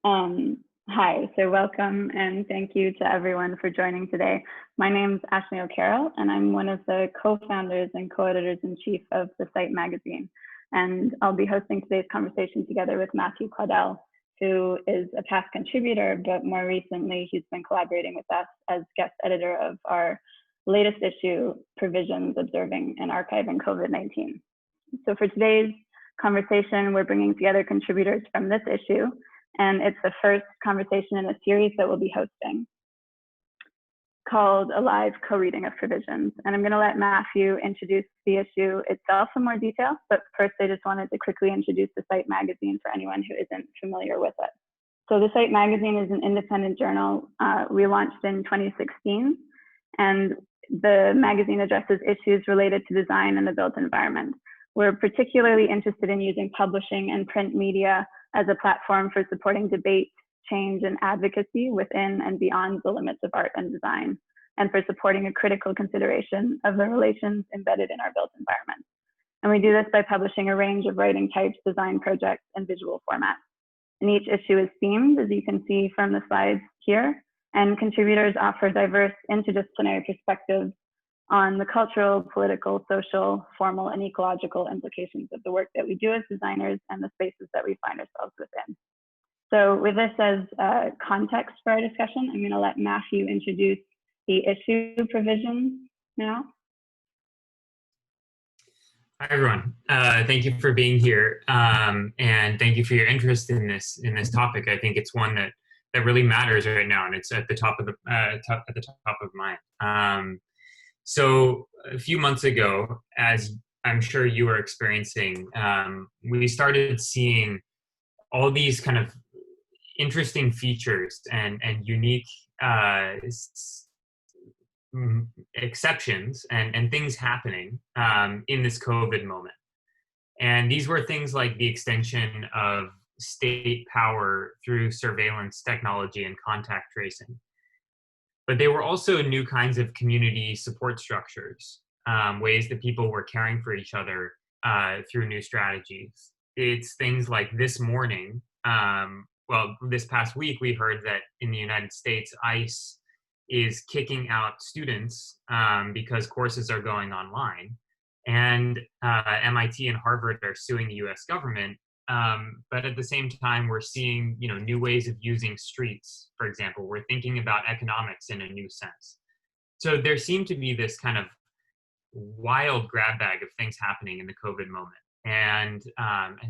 Hi, so welcome and thank you to everyone for joining today. My name is Ashley O'Carroll and I'm one of the co-founders and co-editors-in-chief of the site magazine. And I'll be hosting today's conversation together with Matthew Claudel, who is a past contributor, but more recently he's been collaborating with us as guest editor of our latest issue, Provisions Observing and Archiving COVID-19. So for today's conversation, we're bringing together contributors from this issue, and it's the first conversation in a series that we'll be hosting called A Live Co-Reading of Provisions. And I'm gonna let Matthew introduce the issue itself in more detail, but first I just wanted to quickly introduce the Site magazine for anyone who isn't familiar with it. So the Site magazine is an independent journal we launched in 2016, and the magazine addresses issues related to design and the built environment. We're particularly interested in using publishing and print media as a platform for supporting debate, change, and advocacy within and beyond the limits of art and design, and for supporting a critical consideration of the relations embedded in our built environment. And we do this by publishing a range of writing types, design projects, and visual formats. And each issue is themed, as you can see from the slides here, and contributors offer diverse interdisciplinary perspectives on the cultural, political, social, formal, and ecological implications of the work that we do as designers and the spaces that we find ourselves within. So with this as context for our discussion, I'm gonna let Matthew introduce the issue provisions now. Hi everyone, thank you for being here, and thank you for your interest in this topic. I think it's one that really matters right now, and it's at the top of mind. So a few months ago, as I'm sure you were experiencing, we started seeing all these kind of interesting features and unique exceptions and things happening in this COVID moment. And these were things like the extension of state power through surveillance technology and contact tracing. But they were also new kinds of community support structures, ways that people were caring for each other through new strategies. It's things like this morning, this past week, we heard that in the United States, ICE is kicking out students because courses are going online. And MIT and Harvard are suing the US government. But at the same time, we're seeing, new ways of using streets, for example. We're thinking about economics in a new sense. So there seemed to be this kind of wild grab bag of things happening in the COVID moment. And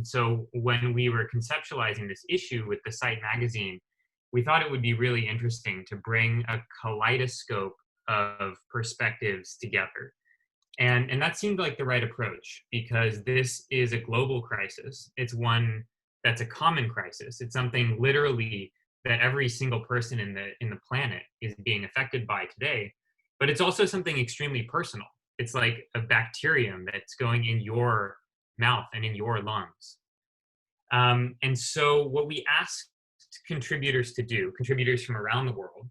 so when we were conceptualizing this issue with the Site magazine, we thought it would be really interesting to bring a kaleidoscope of perspectives together. And that seemed like the right approach, because this is a global crisis. It's one that's a common crisis. It's something literally that every single person in the planet is being affected by today. But it's also something extremely personal. It's like a bacterium that's going in your mouth and in your lungs. And so what we asked contributors to do, contributors from around the world,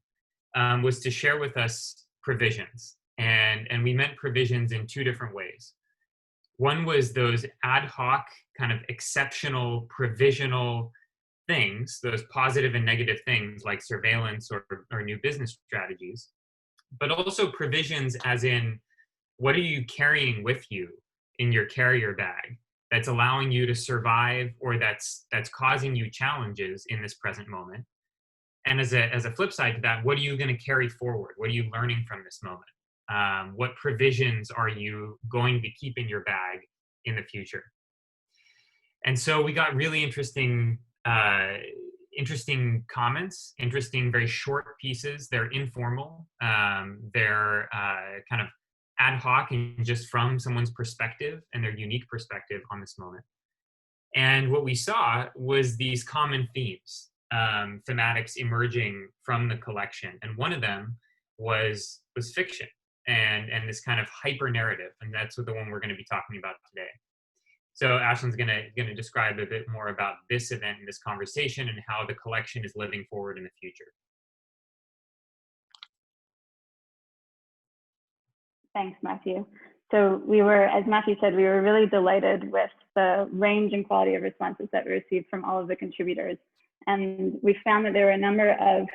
was to share with us provisions. And we meant provisions in two different ways. One was those ad hoc, kind of exceptional, provisional things, those positive and negative things like surveillance or new business strategies, but also provisions as in, what are you carrying with you in your carrier bag that's allowing you to survive, or that's causing you challenges in this present moment? And as a flip side to that, what are you going to carry forward? What are you learning from this moment? What provisions are you going to keep in your bag in the future? And so we got really interesting comments, interesting, very short pieces. They're informal. They're kind of ad hoc and just from someone's perspective and their unique perspective on this moment. And what we saw was these common themes, thematics emerging from the collection. And one of them was fiction. And this kind of hyper narrative, and that's what the one we're going to be talking about today. So Ashlyn's going to describe a bit more about this event and this conversation and how the collection is living forward in the future. Thanks, Matthew. So as Matthew said, we were really delighted with the range and quality of responses that we received from all of the contributors. And we found that there were a number of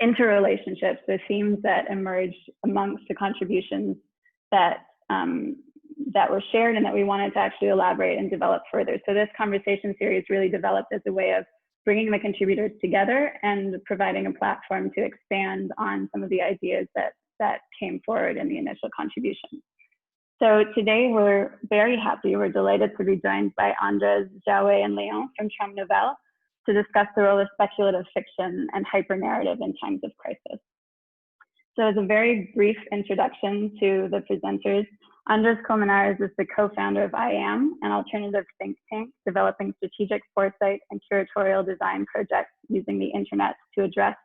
interrelationships, the themes that emerged amongst the contributions that that were shared and that we wanted to actually elaborate and develop further. So this conversation series really developed as a way of bringing the contributors together and providing a platform to expand on some of the ideas that came forward in the initial contribution. So today we're very happy, we're delighted to be joined by Andres, Xiaowei, and Leon from Traumnovelle to discuss the role of speculative fiction and hypernarrative in times of crisis. So as a very brief introduction to the presenters, Andres Colmenares is the co-founder of IAM, an alternative think tank developing strategic foresight and curatorial design projects using the internet to address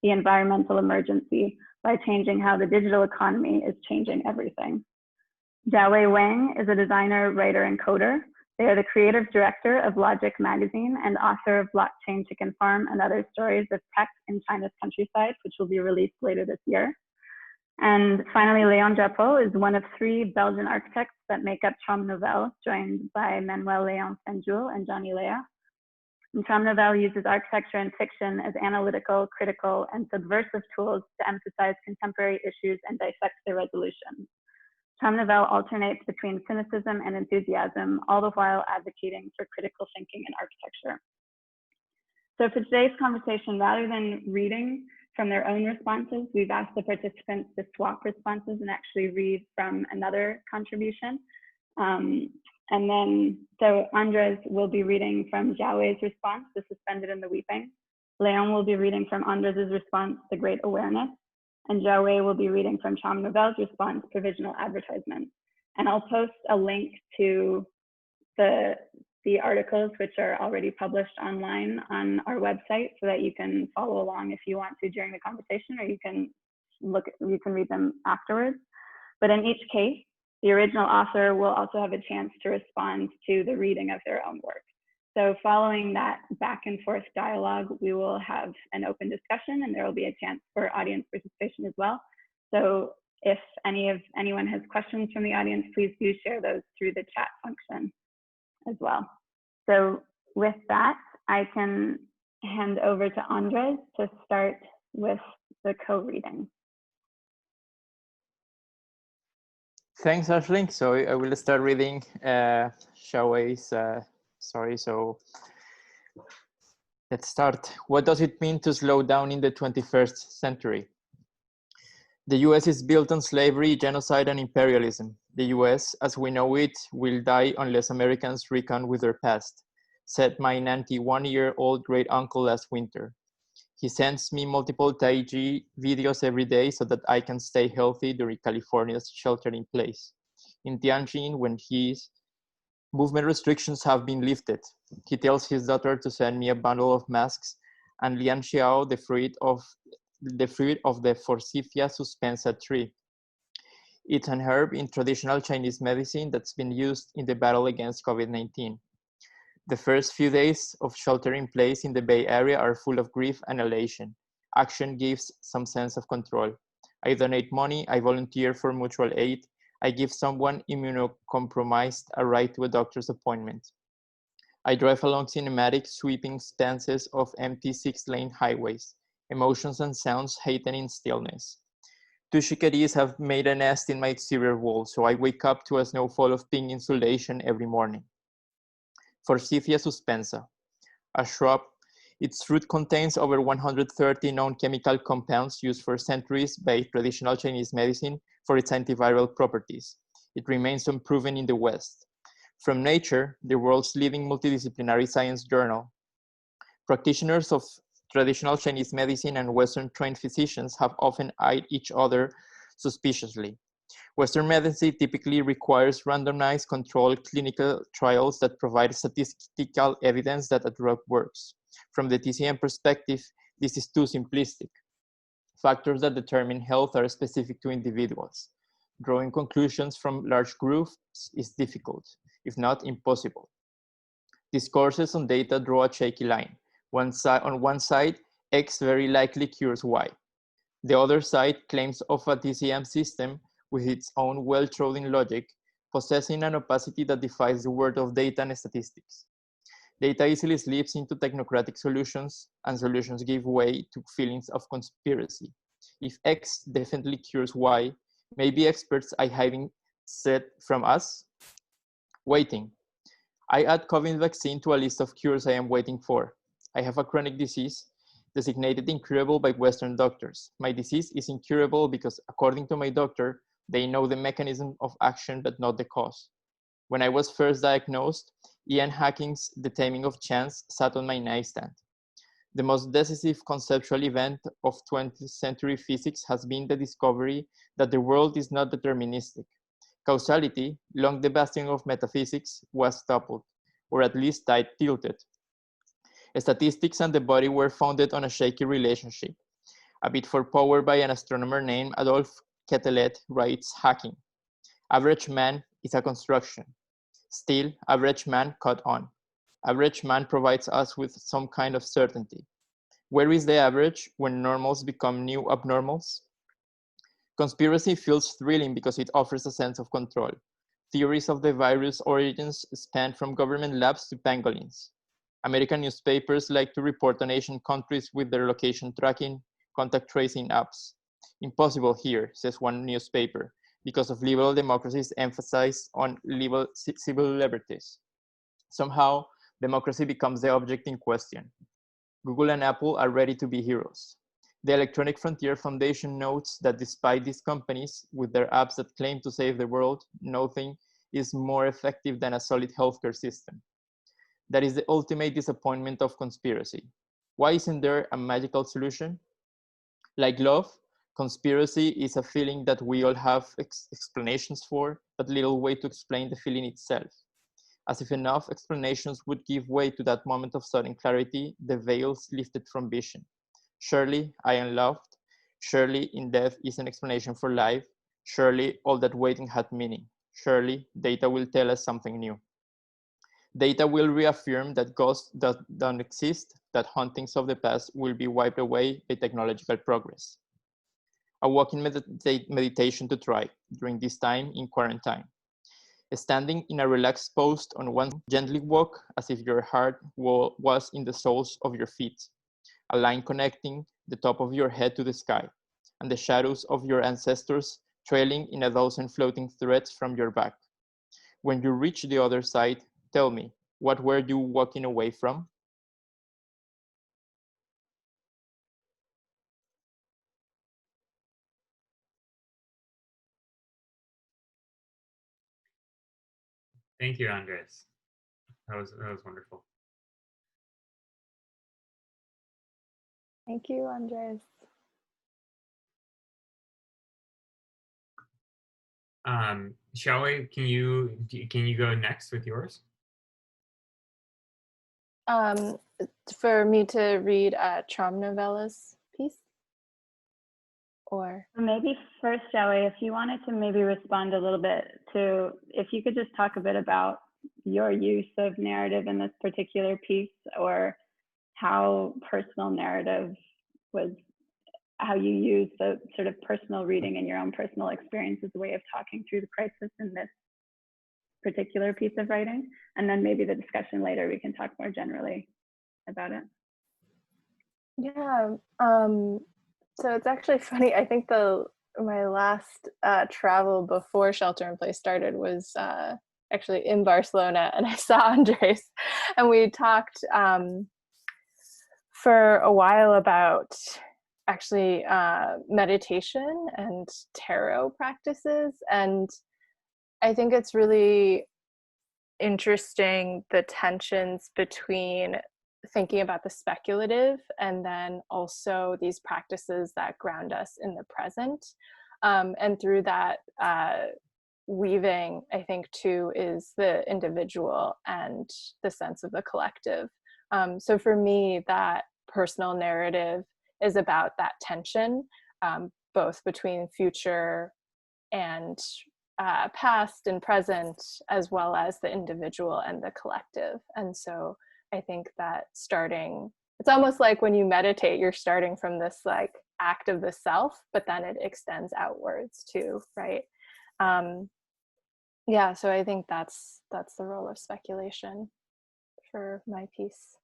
the environmental emergency by changing how the digital economy is changing everything. Xiaowei Wang is a designer, writer, and coder. They are the creative director of Logic magazine and author of Blockchain Chicken Farm and Other Stories of Tech in China's Countryside, which will be released later this year. And finally, Leon Japot is one of 3 Belgian architects that make up Traumnovelle, joined by Manuel Leon Sanjul and Johnny Lea. And Traumnovelle uses architecture and fiction as analytical, critical, and subversive tools to emphasize contemporary issues and dissect their resolution. Traumnovelle alternates between cynicism and enthusiasm, all the while advocating for critical thinking in architecture. So for today's conversation, rather than reading from their own responses, we've asked the participants to swap responses and actually read from another contribution. And then, so Andres will be reading from Xiaowei's response, The Suspended and the Weeping. Leon will be reading from Andres's response, The Great Awareness. And Xiaowei will be reading from Traumnovelle's response, Provisional Advertisements. And I'll post a link to the articles which are already published online on our website so that you can follow along if you want to during the conversation, or you can read them afterwards. But in each case, the original author will also have a chance to respond to the reading of their own work. So following that back and forth dialogue, we will have an open discussion and there will be a chance for audience participation as well. So if anyone has questions from the audience, please do share those through the chat function as well. So with that, I can hand over to Andres to start with the co-reading. Thanks, Ashley. So I will start reading Xiaowei's story. So let's start. What does it mean to slow down in the 21st century? The US is built on slavery, genocide, and imperialism. The US, as we know it, will die unless Americans reckon with their past, said my 91-year-old great uncle last winter. He sends me multiple Taiji videos every day so that I can stay healthy during California's shelter in place. In Tianjin, when his movement restrictions have been lifted, he tells his daughter to send me a bundle of masks and Lian Xiao the fruit of the Forsythia suspensa tree. It's an herb in traditional Chinese medicine that's been used in the battle against COVID-19. The first few days of shelter in place in the Bay Area are full of grief and elation. Action gives some sense of control. I donate money, I volunteer for mutual aid, I give someone immunocompromised a right to a doctor's appointment. I drive along cinematic, sweeping stances of empty 6-lane highways, emotions and sounds hastening stillness. 2 chickadees have made a nest in my exterior wall, so I wake up to a snowfall of pink insulation every morning. Forsythia suspensa, a shrub. Its root contains over 130 known chemical compounds used for centuries by traditional Chinese medicine for its antiviral properties. It remains unproven in the West. From Nature, the world's leading multidisciplinary science journal, practitioners of traditional Chinese medicine and Western-trained physicians have often eyed each other suspiciously. Western medicine typically requires randomized controlled clinical trials that provide statistical evidence that a drug works. From the TCM perspective, this is too simplistic. Factors that determine health are specific to individuals. Drawing conclusions from large groups is difficult, if not impossible. Discourses on data draw a shaky line. On one side, X very likely cures Y. The other side claims of a TCM system with its own well-trodden logic, possessing an opacity that defies the world of data and statistics. Data easily slips into technocratic solutions, and solutions give way to feelings of conspiracy. If X definitely cures Y, maybe experts are hiding said from us. Waiting. I add COVID vaccine to a list of cures I am waiting for. I have a chronic disease designated incurable by Western doctors. My disease is incurable because, according to my doctor, they know the mechanism of action but not the cause. When I was first diagnosed, Ian Hacking's The Taming of Chance sat on my nightstand. The most decisive conceptual event of 20th century physics has been the discovery that the world is not deterministic. Causality, long the bastion of metaphysics, was toppled, or at least tilted. Statistics and the body were founded on a shaky relationship. A bid for power by an astronomer named Adolphe Quetelet writes Hacking. Average man is a construction. Still, average man caught on. Average man provides us with some kind of certainty. Where is the average when normals become new abnormals? Conspiracy feels thrilling because it offers a sense of control. Theories of the virus origins span from government labs to pangolins. American newspapers like to report on Asian countries with their location tracking, contact tracing apps. Impossible here, says one newspaper, because of liberal democracy's emphasis on civil liberties. Somehow, democracy becomes the object in question. Google and Apple are ready to be heroes. The Electronic Frontier Foundation notes that despite these companies, with their apps that claim to save the world, nothing is more effective than a solid healthcare system. That is the ultimate disappointment of conspiracy. Why isn't there a magical solution? Like love, conspiracy is a feeling that we all have explanations for, but little way to explain the feeling itself. As if enough explanations would give way to that moment of sudden clarity, the veils lifted from vision. Surely I am loved. Surely in death is an explanation for life. Surely all that waiting had meaning. Surely data will tell us something new. Data will reaffirm that ghosts don't exist, that hauntings of the past will be wiped away by technological progress. A walking meditation to try during this time in quarantine. Standing in a relaxed pose on one, gently walk as if your heart was in the soles of your feet, a line connecting the top of your head to the sky, and the shadows of your ancestors trailing in a dozen floating threads from your back. When you reach the other side, tell me, what were you walking away from? Thank you, Andres. That was wonderful. Thank you, Andres. Xiaowei, can you go next with yours? For me to read Traumnovelle's piece? Or maybe first, Xiaowei, if you wanted to maybe respond a little bit to, if you could just talk a bit about your use of narrative in this particular piece, or how personal narrative was, how you use the sort of personal reading and your own personal experience as a way of talking through the crisis in this particular piece of writing. And then maybe the discussion later, we can talk more generally about it. Yeah, so it's actually funny. I think my last travel before shelter in place started was actually in Barcelona, and I saw Andres, and we talked for a while about actually meditation and tarot practices. And I think it's really interesting the tensions between thinking about the speculative and then also these practices that ground us in the present. And through that weaving, I think too, is the individual and the sense of the collective. So for me, that personal narrative is about that tension, both between future and past and present, as well as the individual and the collective. And so I think that it's almost like when you meditate, you're starting from this like act of the self, but then it extends outwards too, right? Yeah, so I think that's the role of speculation for my piece.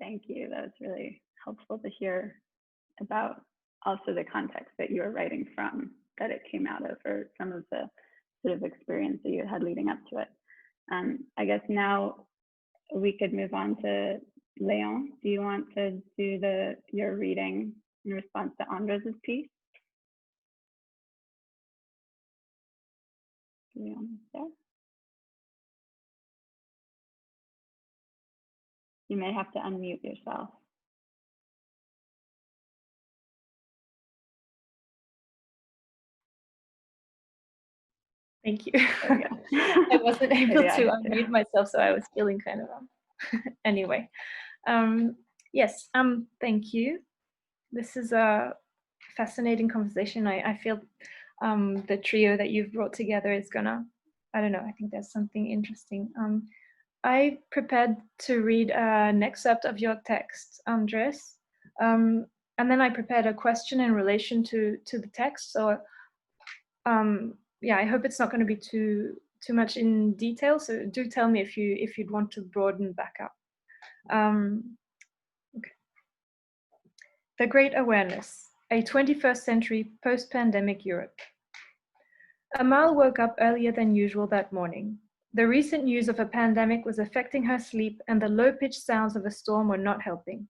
Thank you. That was really helpful to hear about also the context that you were writing from, that it came out of, or some of the sort of experience that you had leading up to it. I guess now we could move on to Leon. Do you want to do your reading in response to Andres's piece? Leon is there. You may have to unmute yourself. Thank you. I wasn't able to unmute myself, so I was feeling kind of anyway. Yes, thank you. This is a fascinating conversation. I feel the trio that you've brought together is gonna, I don't know, I think there's something interesting. I prepared to read an excerpt of your text, Andres, and then I prepared a question in relation to the text. So yeah, I hope it's not going to be too much in detail. So do tell me if you'd want to broaden back up. Okay. The Great Awareness, a 21st century post-pandemic Europe. Amal woke up earlier than usual that morning. The recent news of a pandemic was affecting her sleep, and the low-pitched sounds of a storm were not helping.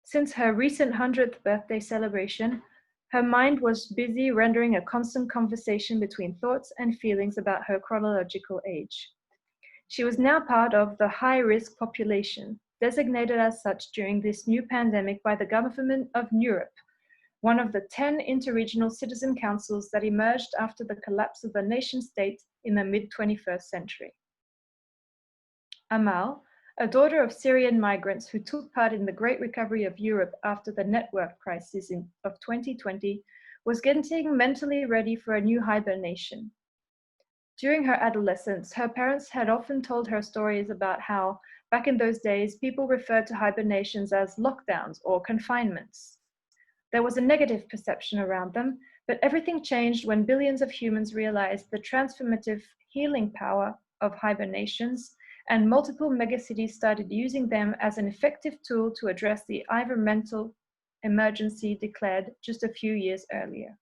Since her recent 100th birthday celebration, her mind was busy rendering a constant conversation between thoughts and feelings about her chronological age. She was now part of the high-risk population, designated as such during this new pandemic by the government of Europe, one of the 10 interregional citizen councils that emerged after the collapse of the nation-state in the mid-21st century. Amal, a daughter of Syrian migrants who took part in the great recovery of Europe after the network crisis of 2020, was getting mentally ready for a new hibernation. During her adolescence, her parents had often told her stories about how, back in those days, people referred to hibernations as lockdowns or confinements. There was a negative perception around them, but everything changed when billions of humans realized the transformative healing power of hibernations, and multiple megacities started using them as an effective tool to address the environmental emergency declared just a few years earlier.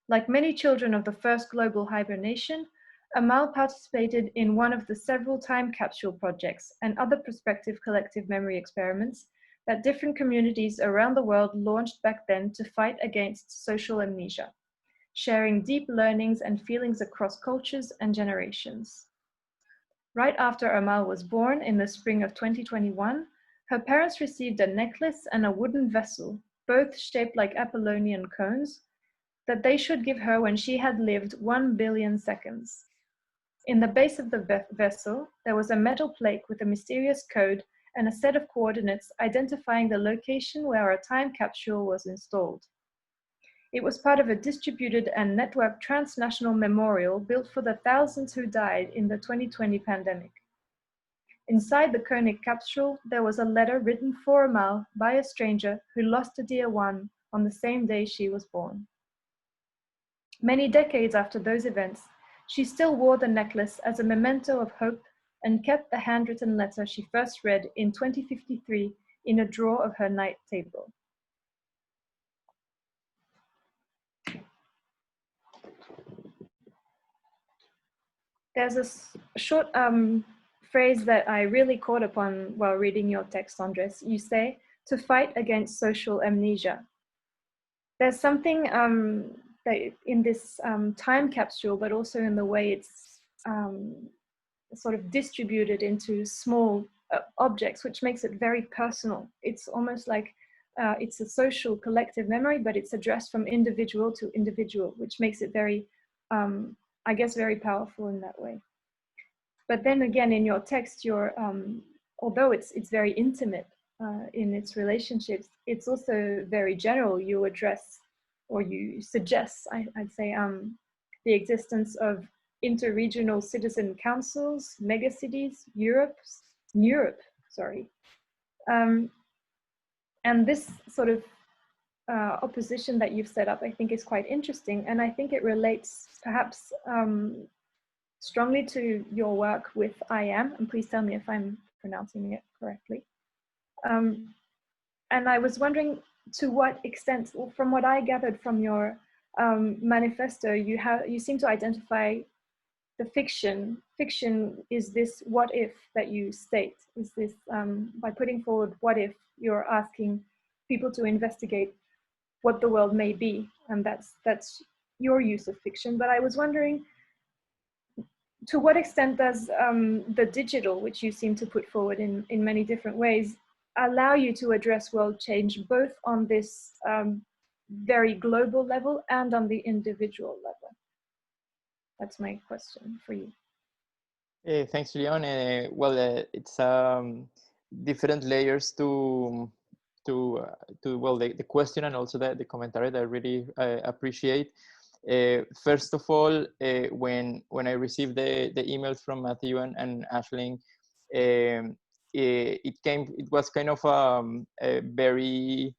Like many children of the first global hibernation, Amal participated in one of the several time capsule projects and other prospective collective memory experiments that different communities around the world launched back then to fight against social amnesia, sharing deep learnings and feelings across cultures and generations. Right after Amal was born in the spring of 2021, her parents received a necklace and a wooden vessel, both shaped like Apollonian cones, that they should give her when she had lived 1 billion seconds. In the base of the vessel, there was a metal plate with a mysterious code and a set of coordinates identifying the location where a time capsule was installed. It was part of a distributed and networked transnational memorial built for the thousands who died in the 2020 pandemic. Inside the conic capsule, there was a letter written for Amal by a stranger who lost a dear one on the same day she was born. Many decades after those events, she still wore the necklace as a memento of hope and kept the handwritten letter she first read in 2053 in a drawer of her night table. There's a short phrase that I really caught upon while reading your text, Andres. You say, to fight against social amnesia. There's something that in this time capsule, but also in the way it's sort of distributed into small objects, which makes it very personal. It's almost like it's a social collective memory, but it's addressed from individual to individual, which makes it very, I guess, very powerful in that way. But then again, in your text, you're, although it's very intimate in its relationships, it's also very general. You address, or you suggest, I'd say, the existence of interregional citizen councils, megacities, Europe, sorry. And this sort of opposition that you've set up, I think, is quite interesting, and I think it relates perhaps strongly to your work with I Am, and please tell me if I'm pronouncing it correctly. And I was wondering to what extent, well, from what I gathered from your manifesto, you seem to identify the fiction. Fiction is this what if that you state, is this by putting forward what if, you're asking people to investigate what the world may be, and that's your use of fiction. But I was wondering, to what extent does the digital, which you seem to put forward in many different ways, allow you to address world change both on this very global level and on the individual level? That's my question for you. Thanks, Leon. It's different layers to the question, and also the commentary that I really appreciate. First of all, when I received the emails from Matthew and Aisling, it was kind of a very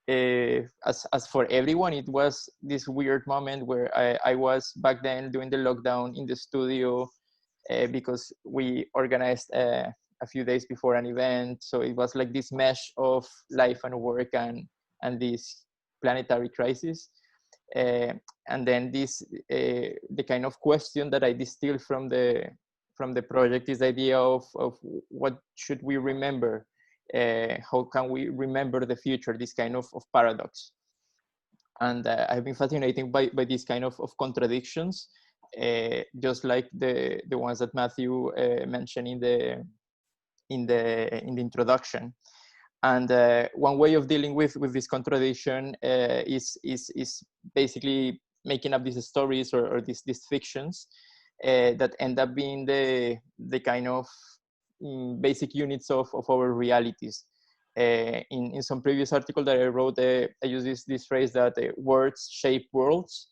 as for everyone, it was this weird moment where I was back then doing the lockdown in the studio because we organized a few days before an event. So it was like this mesh of life and work and this planetary crisis. And then this the kind of question that I distill from the project is the idea of what should we remember. How can we remember the future, this kind of paradox. And I've been fascinated by this kind of contradictions, just like the ones that Matthew mentioned in the introduction. And one way of dealing with this contradiction is basically making up these stories or these fictions that end up being the kind of basic units of our realities. In some previous article that I wrote, I use this phrase that words shape worlds,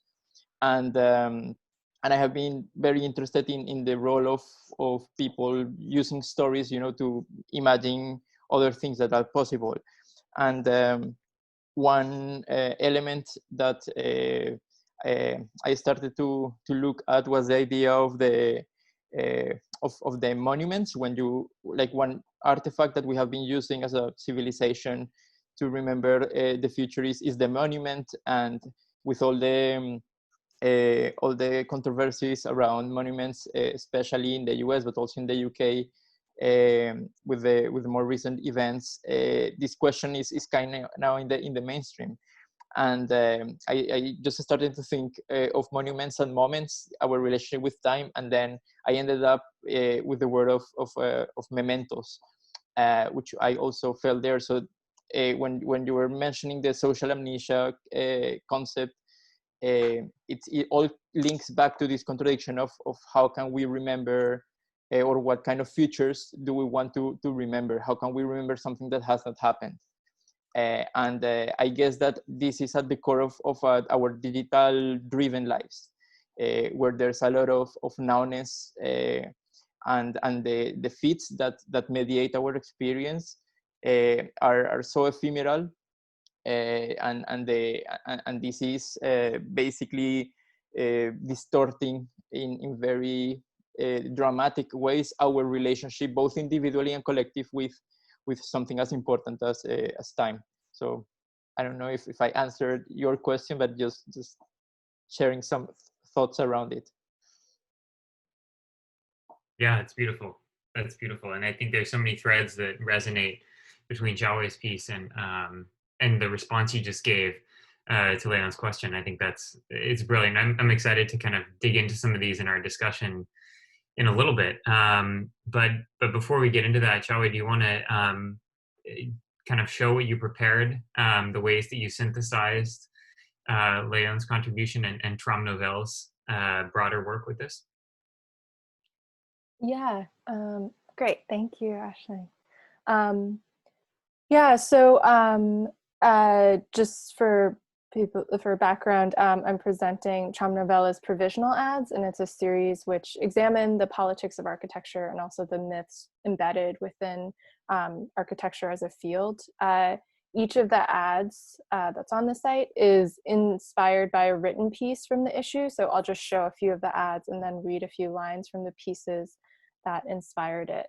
and I have been very interested in the role of people using stories, to imagine other things that are possible. And one element that I started to look at was the idea of the monuments. When you, like, one artifact that we have been using as a civilization to remember the future is the monument. And with all the controversies around monuments, especially in the US, but also in the UK, with the more recent events, this question is kind of now in the mainstream. And I just started to think of monuments and moments, our relationship with time, and then I ended up with the word of mementos, which I also felt there. So when you were mentioning the social amnesia concept, it all links back to this contradiction of how can we remember, or what kind of futures do we want to remember? How can we remember something that has not happened? And I guess that this is at the core of our digital-driven lives, where there's a lot of nowness and the feeds that mediate our experience are so ephemeral, and this is basically distorting in very dramatic ways our relationship, both individually and collective, with something as important as time. So I don't know if I answered your question, but just sharing some thoughts around it. Yeah, it's beautiful. That's beautiful. And I think there's so many threads that resonate between Xiaowei's piece and the response you just gave to Leon's question. I think it's brilliant. I'm excited to kind of dig into some of these in our discussion in a little bit. But before we get into that, Xiaowei, do you want to kind of show what you prepared, the ways that you synthesized Leon's contribution and Traumnovelle's broader work with this? Yeah, great. Thank you, Aisling. Yeah, so just for people, for background, I'm presenting Traumnovelle's provisional ads, and it's a series which examine the politics of architecture and also the myths embedded within architecture as a field. each of the ads that's on the site is inspired by a written piece from the issue. So I'll just show a few of the ads and then read a few lines from the pieces that inspired it.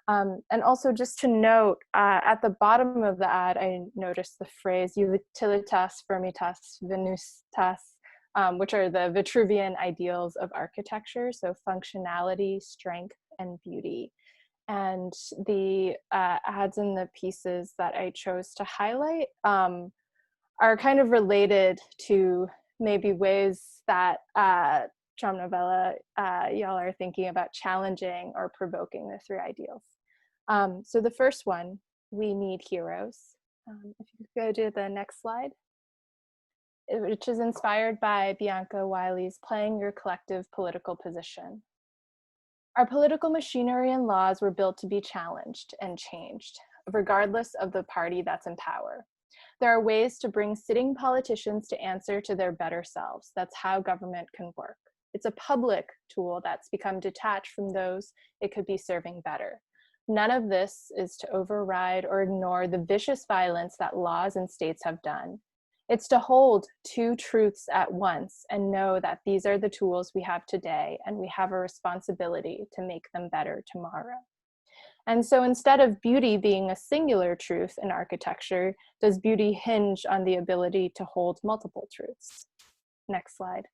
And also just to note, at the bottom of the ad, I noticed the phrase utilitas, firmitas, venustas, which are the Vitruvian ideals of architecture. So functionality, strength, and beauty. And the ads and the pieces that I chose to highlight are kind of related to maybe ways that Traumnovelle, y'all are thinking about challenging or provoking the three ideals. So the first one, we need heroes. If you could go to the next slide, which is inspired by Bianca Wiley's Playing Your Collective Political Position. Our political machinery and laws were built to be challenged and changed, regardless of the party that's in power. There are ways to bring sitting politicians to answer to their better selves. That's how government can work. It's a public tool that's become detached from those it could be serving better. None of this is to override or ignore the vicious violence that laws and states have done. It's to hold two truths at once and know that these are the tools we have today, and we have a responsibility to make them better tomorrow. And so instead of beauty being a singular truth in architecture, does beauty hinge on the ability to hold multiple truths? Next slide.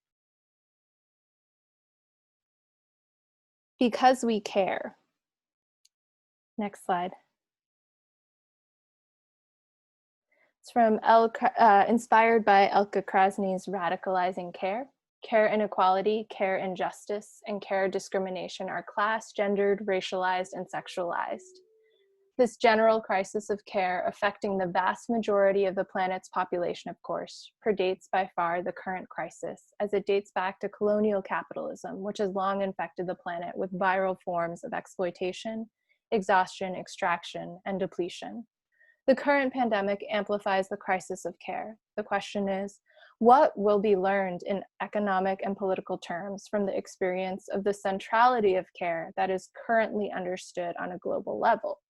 Because we care. Next slide. It's from inspired by Elke Krasny's Radicalizing Care. Care inequality, care injustice, and care discrimination are class, gendered, racialized, and sexualized. This general crisis of care affecting the vast majority of the planet's population, of course, predates by far the current crisis, as it dates back to colonial capitalism, which has long infected the planet with viral forms of exploitation, exhaustion, extraction, and depletion. The current pandemic amplifies the crisis of care. The question is, what will be learned in economic and political terms from the experience of the centrality of care that is currently understood on a global level?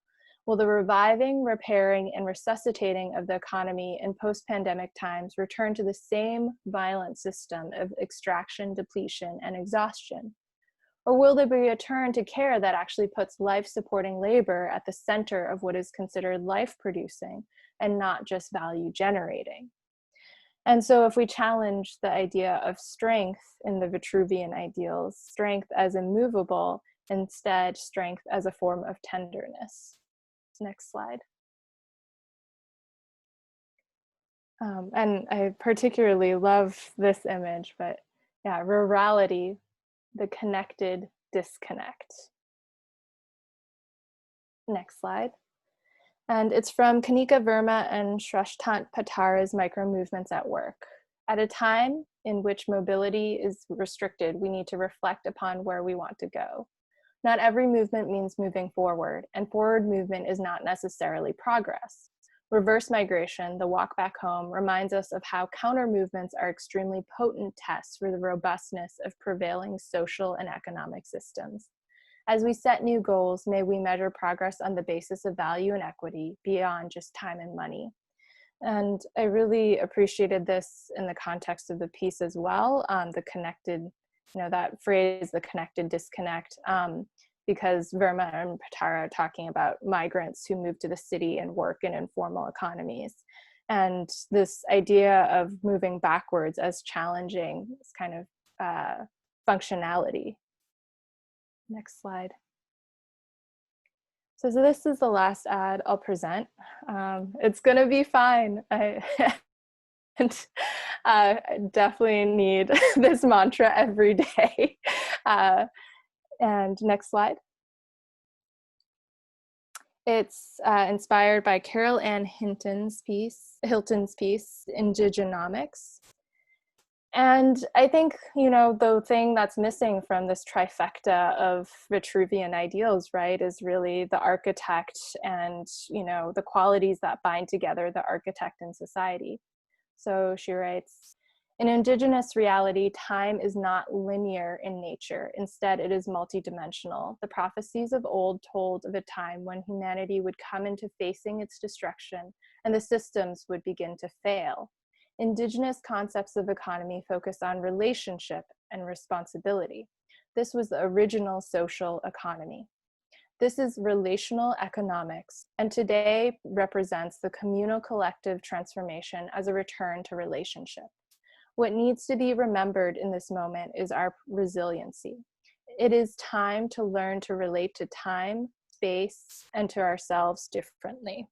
Will the reviving, repairing, and resuscitating of the economy in post-pandemic times return to the same violent system of extraction, depletion, and exhaustion? Or will there be a turn to care that actually puts life-supporting labor at the center of what is considered life-producing and not just value-generating? And so if we challenge the idea of strength in the Vitruvian ideals, strength as immovable, instead strength as a form of tenderness. Next slide. And I particularly love this image, but yeah, rurality, the connected disconnect. Next slide. And it's from Kanika Verma and Shrashtant Patara's Micro-Movements at Work. At a time in which mobility is restricted, we need to reflect upon where we want to go. Not every movement means moving forward, and forward movement is not necessarily progress. Reverse migration, the walk back home, reminds us of how counter movements are extremely potent tests for the robustness of prevailing social and economic systems. As we set new goals, may we measure progress on the basis of value and equity beyond just time and money. And I really appreciated this in the context of the piece as well, the connected, that phrase, the connected disconnect, because Verma and Patara are talking about migrants who move to the city and work in informal economies. And this idea of moving backwards as challenging this kind of functionality. Next slide. So this is the last ad I'll present. It's gonna be fine. I definitely need this mantra every day. And next slide. It's inspired by Carol Ann Hilton's piece, Indigenomics. And I think, the thing that's missing from this trifecta of Vitruvian ideals, right, is really the architect and, the qualities that bind together the architect and society. So she writes, In indigenous reality, time is not linear in nature. Instead, it is multidimensional. The prophecies of old told of a time when humanity would come into facing its destruction and the systems would begin to fail. Indigenous concepts of economy focus on relationship and responsibility. This was the original social economy. This is relational economics, and today represents the communal collective transformation as a return to relationship. What needs to be remembered in this moment is our resiliency. It is time to learn to relate to time, space, and to ourselves differently.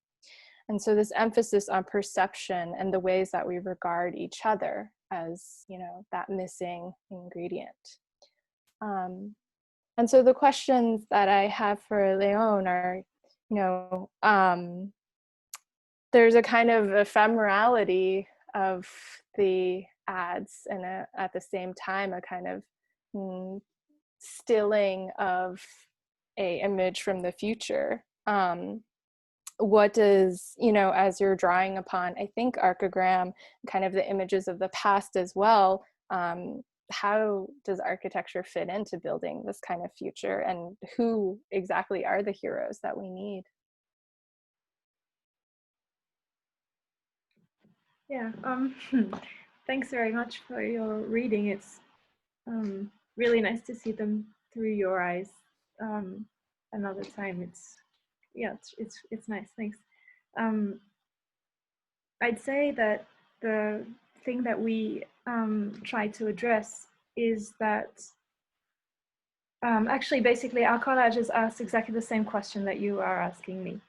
And so this emphasis on perception and the ways that we regard each other as, you know, that missing ingredient. And so the questions that I have for Leon are, you know, there's a kind of ephemerality of the ads, and at the same time a kind of stilling of a image from the future. What does, you know, as you're drawing upon, I think, archigram, kind of the images of the past as well, how does architecture fit into building this kind of future, and who exactly are the heroes that we need? Yeah, thanks very much for your reading. It's really nice to see them through your eyes. Another time, it's nice. Thanks. I'd say that the thing that we try to address is that actually, basically, our collages ask exactly the same question that you are asking me.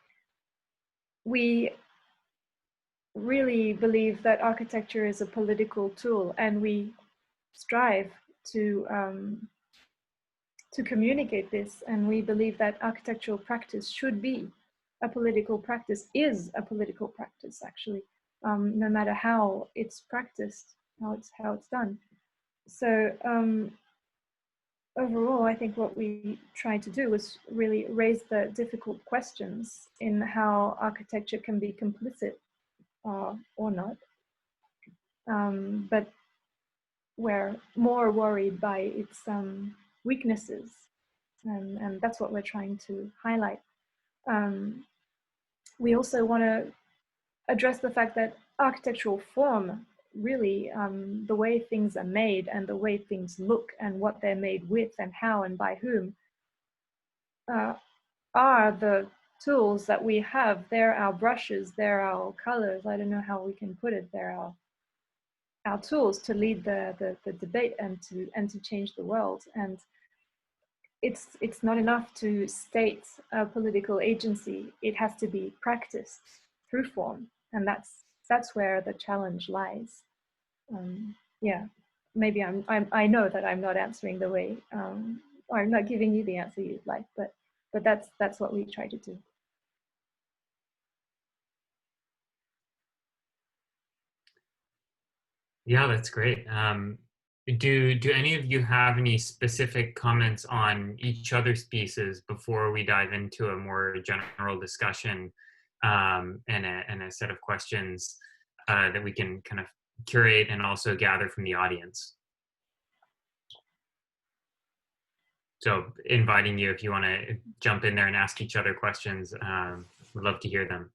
We really believe that architecture is a political tool, and we strive to communicate this, and we believe that architectural practice should be a political practice, is a political practice, actually, no matter how it's practiced, how it's done. So overall, I think what we tried to do was really raise the difficult questions in how architecture can be complicit or not. But we're more worried by its weaknesses, and that's what we're trying to highlight. We also want to address the fact that architectural form, really, the way things are made and the way things look and what they're made with and how and by whom, are the tools that we have. They're our brushes, they're our colors, I don't know how we can put it, they're our tools to lead the debate and to change the world. And it's not enough to state a political agency, it has to be practiced through form, and that's where the challenge lies. Yeah, maybe I know that I'm not answering the way, or I'm not giving you the answer you'd like, but that's what we try to do. Yeah, that's great. Do any of you have any specific comments on each other's pieces before we dive into a more general discussion and a set of questions that we can kind of curate and also gather from the audience? So inviting you, if you want to jump in there and ask each other questions, we'd love to hear them.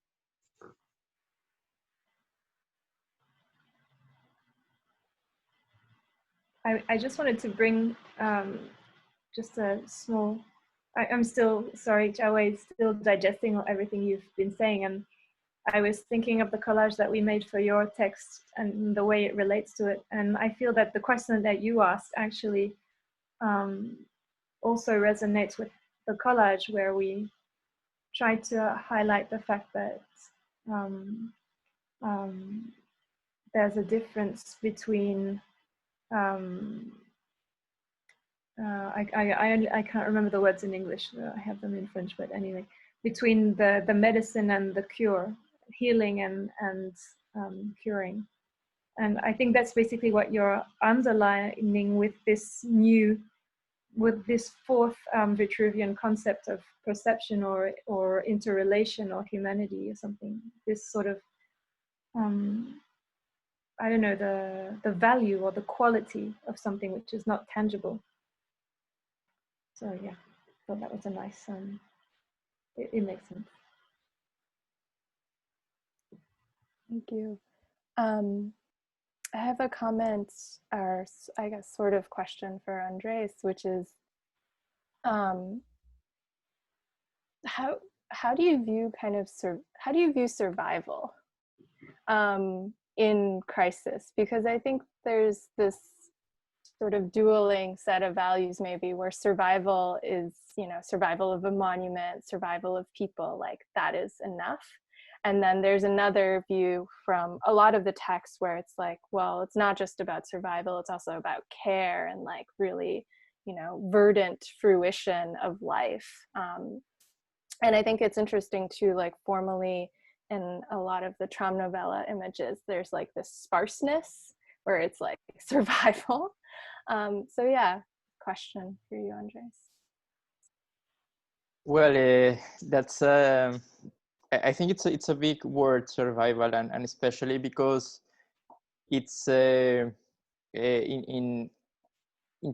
I just wanted to bring just a small, I'm still, sorry, Xiaowei, still digesting everything you've been saying, and I was thinking of the collage that we made for your text and the way it relates to it, and I feel that the question that you asked actually also resonates with the collage, where we try to highlight the fact that there's a difference between I can't remember the words in English. I have them in French, but anyway, between the medicine and the cure, healing and curing. And I think that's basically what you're underlining with this fourth Vitruvian concept of perception or interrelation or humanity or something. This sort of I don't know, the value or the quality of something which is not tangible. So yeah, I thought that was a nice, it makes sense. Thank you. I have a comment, or I guess sort of question for Andres, which is, how do you view how do you view survival in crisis? Because I think there's this sort of dueling set of values, maybe, where survival is, you know, survival of a monument, survival of people, like that is enough. And then there's another view from a lot of the text where it's like, well, it's not just about survival, it's also about care and like really, you know, verdant fruition of life. And I think it's interesting too, like formally in a lot of the Traumnovelle images, there's like this sparseness where it's like survival. So yeah, question for you, Andres. Well, that's I think it's a big word, survival, and especially because it's in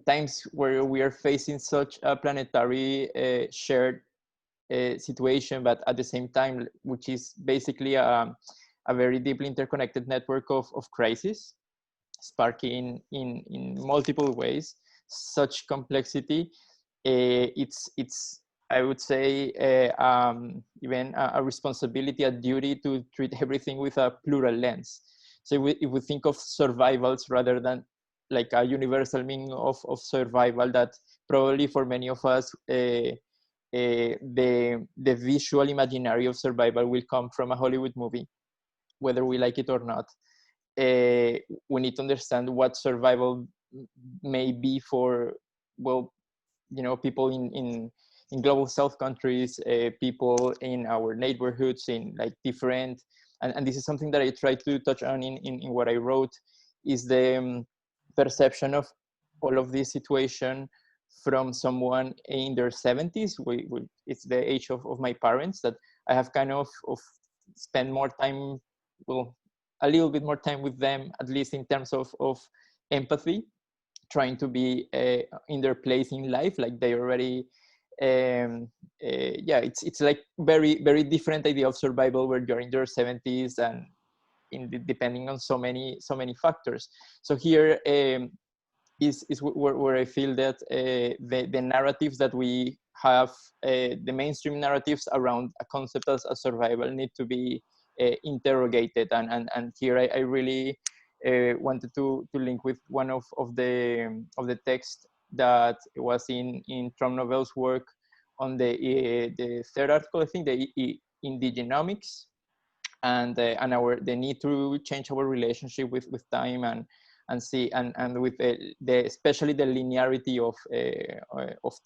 times where we are facing such a planetary shared situation, but at the same time, which is basically a very deeply interconnected network of crises, sparking in multiple ways such complexity. It's I would say even a responsibility, a duty to treat everything with a plural lens. So if we think of survivals rather than like a universal meaning of survival, that probably for many of us the visual imaginary of survival will come from a Hollywood movie, whether we like it or not. We need to understand what survival may be for, well, you know, people in global south countries, people in our neighborhoods, in like different, and this is something that I try to touch on in what I wrote, is the perception of all of this situation from someone in their 70s. It's the age of my parents, that I have kind of spent more time, well, a little bit more time with them, at least in terms of empathy, trying to be in their place in life, like they already yeah, it's like very different idea of survival where you're in your 70s and depending on so many factors. So here is where I feel that the narratives that we have, the mainstream narratives around a concept as a survival, need to be interrogated, and here I really wanted to link with one of the texts that was in Traumnovelle's work on the third article, I think, the indigenomics, and the need to change our relationship with time and see and with the especially the linearity of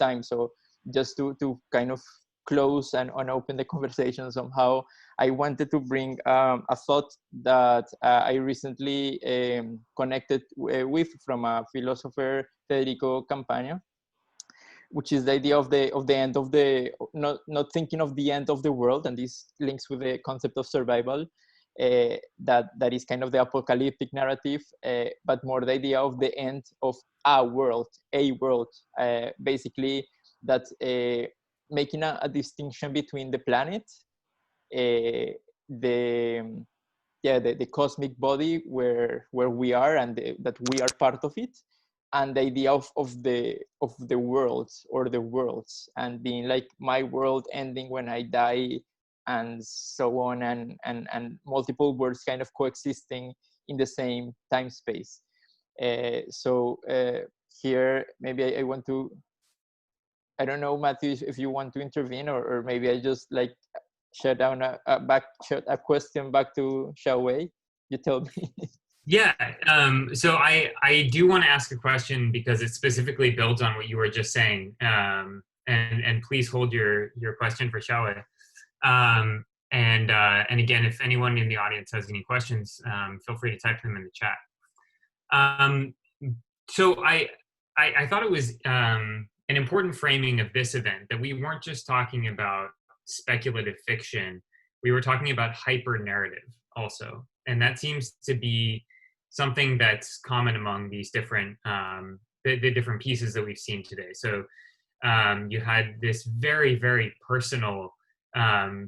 time. So just to kind of close and open the conversation somehow, I wanted to bring a thought that I recently connected with from a philosopher, Federico Campagna, which is the idea of the end of the, not thinking of the end of the world, and this links with the concept of survival, that is kind of the apocalyptic narrative, but more the idea of the end of a world, basically that making a distinction between the planet, the cosmic body where we are, and that we are part of it, and the idea of the worlds, or the worlds, and being like my world ending when I die, and so on, and multiple worlds kind of coexisting in the same time space. So here maybe I want to, I don't know, Matthew, if you want to intervene, or maybe I just like shut a question back to Xiaowei. You tell me. Yeah, so I do want to ask a question because it specifically builds on what you were just saying, and please hold your question for Xiaowei. And again, if anyone in the audience has any questions, feel free to type them in the chat. So I thought it was an important framing of this event, that we weren't just talking about speculative fiction, we were talking about hyper narrative also, and that seems to be something that's common among these different the different pieces that we've seen today. So you had this very, very personal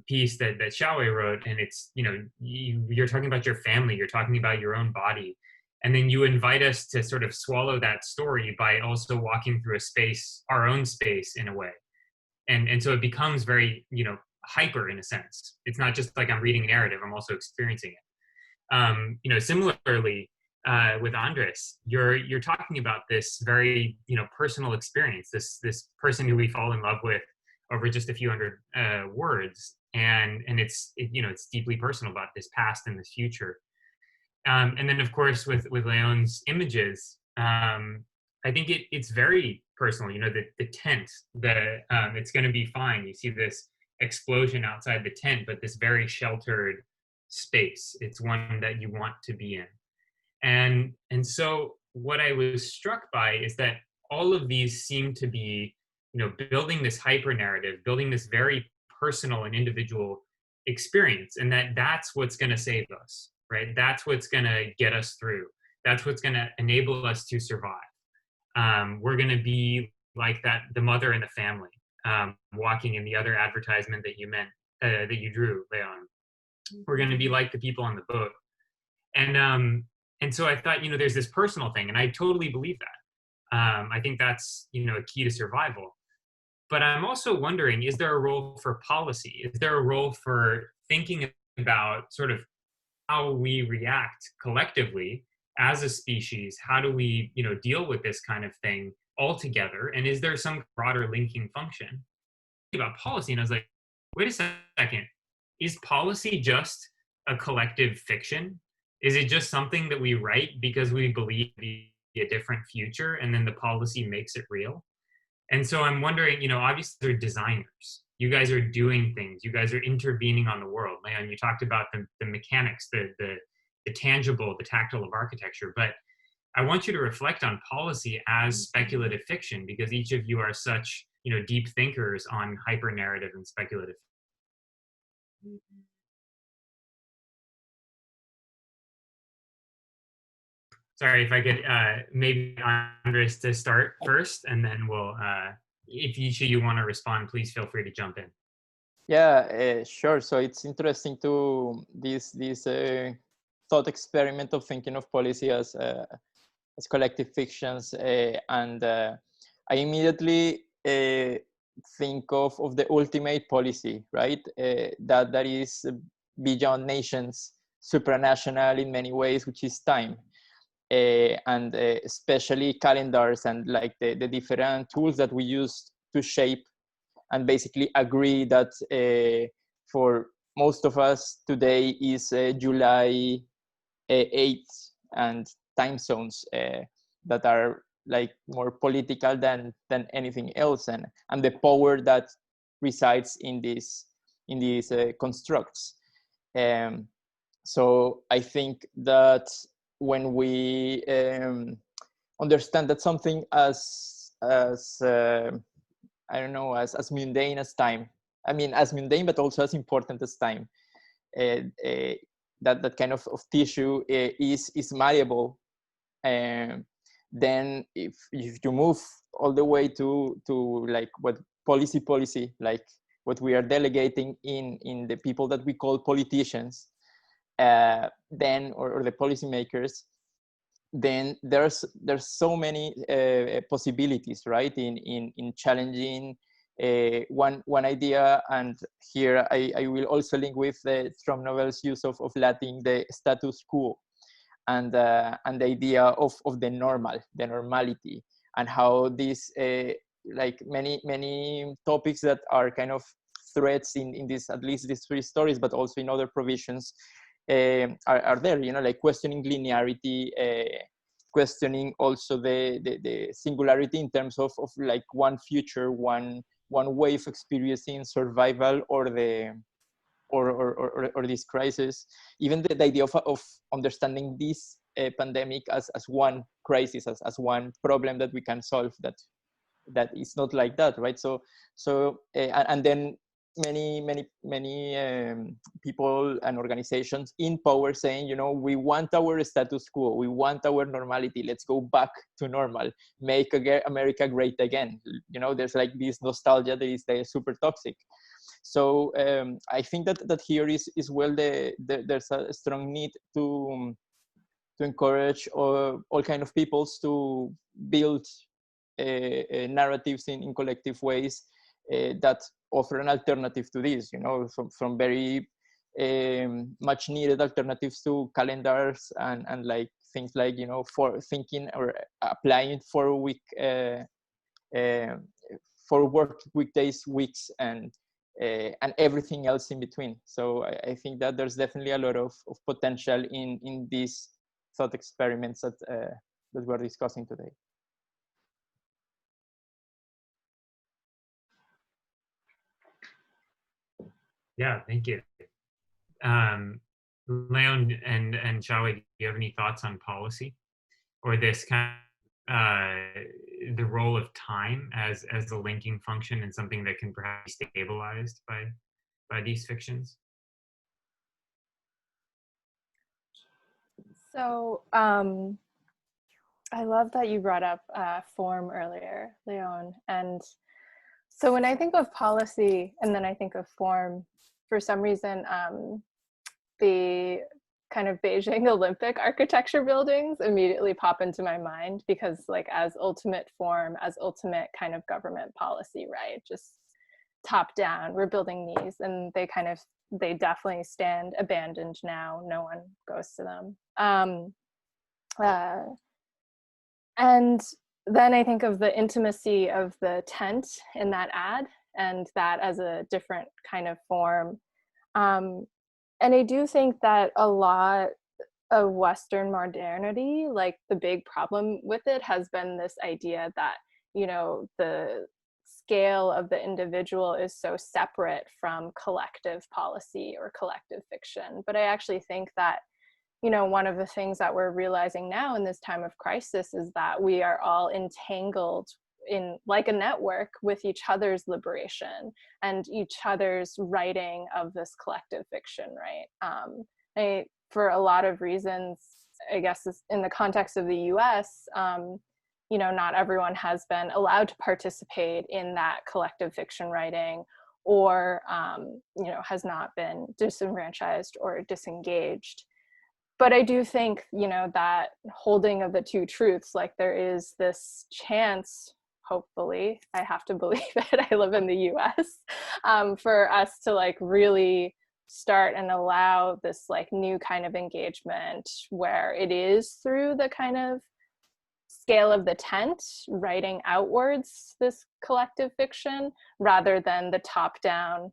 piece that Xiaowei wrote, and it's, you know, you're talking about your family, you're talking about your own body, and then you invite us to sort of swallow that story by also walking through a space, our own space, in a way, and so it becomes very, you know, hyper in a sense. It's not just like I'm reading a narrative; I'm also experiencing it. You know, similarly. With Andres, you're talking about this very, you know, personal experience, this person who we fall in love with over just a few hundred words, and you know, it's deeply personal about this past and this future. And then of course with Leon's images, I think it's very personal. You know, the tent, it's going to be fine. You see this explosion outside the tent, but this very sheltered space. It's one that you want to be in. And so what I was struck by is that all of these seem to be, you know, building this hyper narrative, building this very personal and individual experience, and that's what's going to save us, right? That's what's going to get us through. That's what's going to enable us to survive. We're going to be like the mother in the family, walking in the other advertisement that that you drew, Leon. We're going to be like the people on the boat. And so I thought, you know, there's this personal thing, and I totally believe that. I think that's, you know, a key to survival. But I'm also wondering, is there a role for policy? Is there a role for thinking about sort of how we react collectively as a species? How do we, you know, deal with this kind of thing all together? And is there some broader linking function? About policy, and I was like, wait a second, is policy just a collective fiction? Is it just something that we write because we believe be a different future, and then the policy makes it real? And so I'm wondering, you know, obviously they're designers. You guys are doing things. You guys are intervening on the world. Leon, you talked about the mechanics, the tangible, the tactile of architecture. But I want you to reflect on policy as speculative fiction, because each of you are such, you know, deep thinkers on hyper narrative and speculative. Sorry, if I could maybe Andres to start first, and then we'll, if each of you want to respond, please feel free to jump in. Yeah, sure. So it's interesting to this thought experiment of thinking of policy as collective fictions, and I immediately think of the ultimate policy, right? That is beyond nations, supranational in many ways, which is time. And especially calendars and like the different tools that we use to shape and basically agree that for most of us today is July 8th, and time zones that are like more political than anything else, and the power that resides in these constructs. So I think that when we understand that something as I don't know, as mundane as time, I mean, as mundane but also as important as time, that kind of tissue is malleable, then if you move all the way to like what policy, like what we are delegating in the people that we call politicians, then or the policymakers, then there's so many possibilities, right, in challenging one idea. And here I will also link with the Traumnovelle's use of Latin, the status quo, and the idea of the normality, and how this like many topics that are kind of threads in this, at least these three stories, but also in other provisions, are there, you know, like questioning linearity, questioning also the singularity in terms of like one future, one way of experiencing survival or this crisis. Even the idea of understanding this pandemic as one crisis, as one problem that we can solve, that is not like that, right? So and then many people and organizations in power saying, you know, we want our status quo, we want our normality, let's go back to normal, make America great again. You know, there's like this nostalgia that is super toxic. So I think that here is well there's a strong need to encourage all kind of peoples to build narratives in collective ways that offer an alternative to this, you know, from very much needed alternatives to calendars and like things like, you know, for thinking or applying for work weekdays, weeks, and everything else in between. So I think that there's definitely a lot of potential in these thought experiments that we're discussing today. Yeah, thank you. Leon and Xiaowei, do you have any thoughts on policy or this kind of, the role of time as a linking function and something that can perhaps be stabilized by these fictions? So I love that you brought up form earlier, Leon. And so when I think of policy and then I think of form, for some reason, the kind of Beijing Olympic architecture buildings immediately pop into my mind, because like as ultimate form, as ultimate kind of government policy, right? Just top down, we're building these, and they definitely stand abandoned now. No one goes to them. And then I think of the intimacy of the tent in that ad, and that as a different kind of form. And I do think that a lot of Western modernity, like the big problem with it has been this idea that, you know, the scale of the individual is so separate from collective policy or collective fiction. But I actually think that, you know, one of the things that we're realizing now in this time of crisis is that we are all entangled in like a network with each other's liberation and each other's writing of this collective fiction, right? For a lot of reasons, I guess in the context of the US, you know, not everyone has been allowed to participate in that collective fiction writing, or, you know, has not been disenfranchised or disengaged. But I do think, you know, that holding of the two truths, like there is this chance, hopefully, I have to believe it, I live in the US, for us to like really start and allow this like new kind of engagement where it is through the kind of scale of the tent, writing outwards this collective fiction, rather than the top down,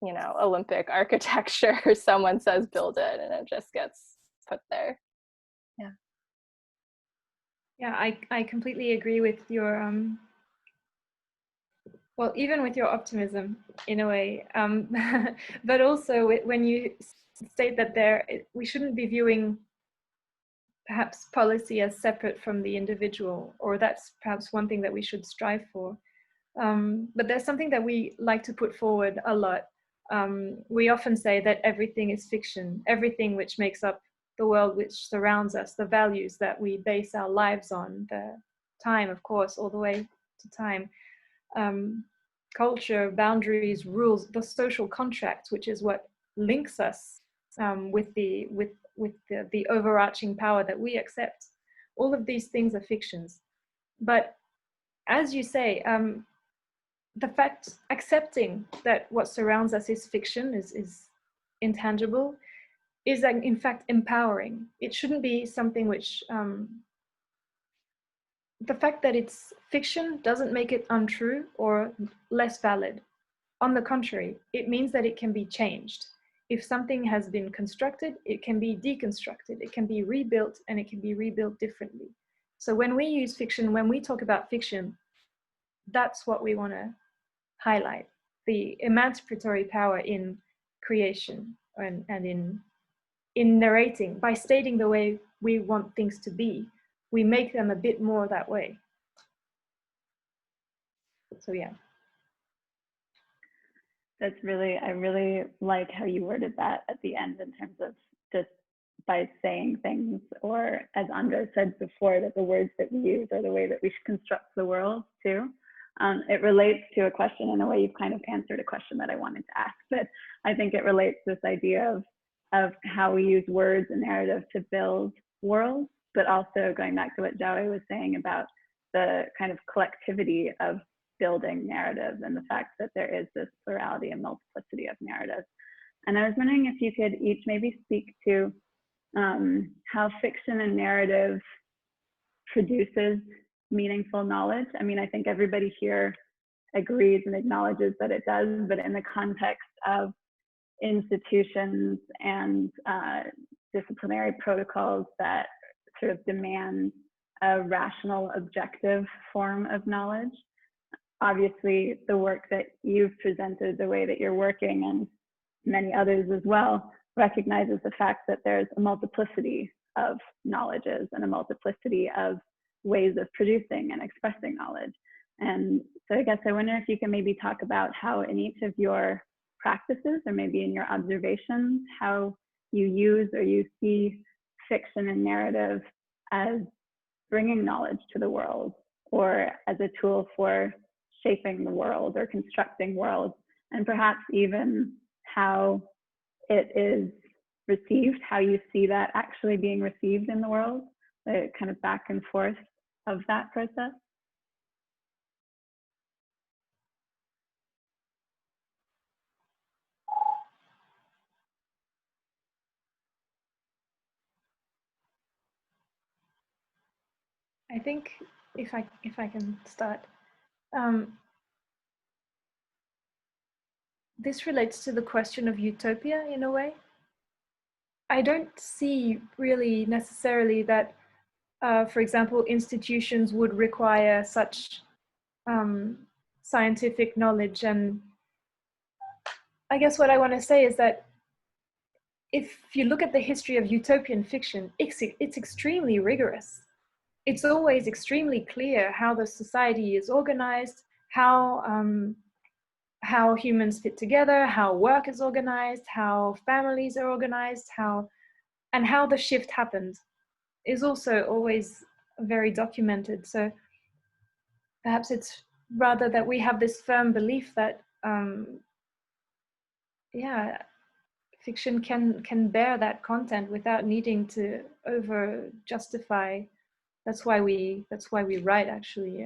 you know, Olympic architecture, someone says build it and it just gets put there. Yeah, I completely agree with your well, even with your optimism in a way, but also when you state that we shouldn't be viewing perhaps policy as separate from the individual, or that's perhaps one thing that we should strive for. But there's something that we like to put forward a lot. We often say that everything is fiction, everything which makes up the world which surrounds us, the values that we base our lives on, the time, of course, all the way to time, culture, boundaries, rules, the social contract, which is what links us with the overarching power that we accept. All of these things are fictions. But as you say, the fact accepting that what surrounds us is fiction, is intangible, is in fact empowering. It shouldn't be something which, the fact that it's fiction doesn't make it untrue or less valid. On the contrary, it means that it can be changed. If something has been constructed, it can be deconstructed, it can be rebuilt, and it can be rebuilt differently. So when we use fiction, when we talk about fiction, that's what we want to highlight, the emancipatory power in creation and in narrating. By stating the way we want things to be, we make them a bit more that way. So yeah. That's really, I really like how you worded that at the end in terms of just by saying things, or as Andres said before, that the words that we use are the way that we construct the world too. It relates to a question in a way. You've kind of answered a question that I wanted to ask, but I think it relates to this idea of how we use words and narrative to build worlds, but also going back to what Xiaowei was saying about the kind of collectivity of building narratives and the fact that there is this plurality and multiplicity of narratives. And I was wondering if you could each maybe speak to how fiction and narrative produces meaningful knowledge. I mean, I think everybody here agrees and acknowledges that it does, but in the context of institutions and disciplinary protocols that sort of demand a rational, objective form of knowledge. Obviously, the work that you've presented, the way that you're working, and many others as well, recognizes the fact that there's a multiplicity of knowledges and a multiplicity of ways of producing and expressing knowledge. And so I guess I wonder if you can maybe talk about how in each of your practices, or maybe in your observations, how you use or you see fiction and narrative as bringing knowledge to the world, or as a tool for shaping the world or constructing worlds, and perhaps even how it is received, how you see that actually being received in the world, the kind of back and forth of that process. I think if I can start, this relates to the question of utopia in a way. I don't see really necessarily that, for example, institutions would require such scientific knowledge. And I guess what I want to say is that if you look at the history of utopian fiction, it's extremely rigorous. It's always extremely clear how the society is organized, how humans fit together, how work is organized, how families are organized, how the shift happened is also always very documented. So perhaps it's rather that we have this firm belief that fiction can bear that content without needing to over justify. That's why we write, actually.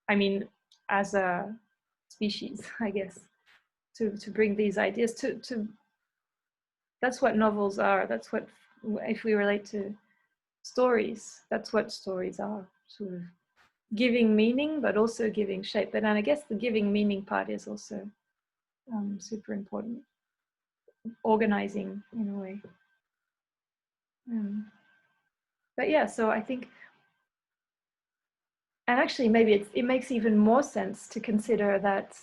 I mean, as a species, I guess, to bring these ideas to. That's what novels are. That's what, if we relate to stories, that's what stories are. Sort of giving meaning, but also giving shape. And I guess the giving meaning part is also super important. Organizing in a way. But yeah, so I think. And actually, maybe it makes even more sense to consider that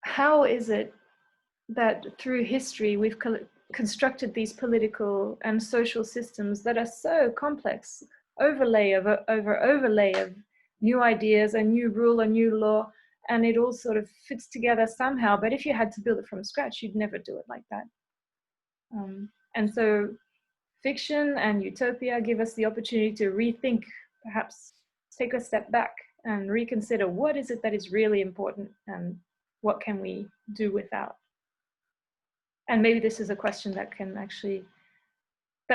how is it that through history we've constructed these political and social systems that are so complex, overlay of new ideas, a new rule, a new law, and it all sort of fits together somehow. But if you had to build it from scratch, you'd never do it like that. And so fiction and utopia give us the opportunity to rethink, perhaps take a step back and reconsider what is it that is really important and what can we do without. And maybe this is a question that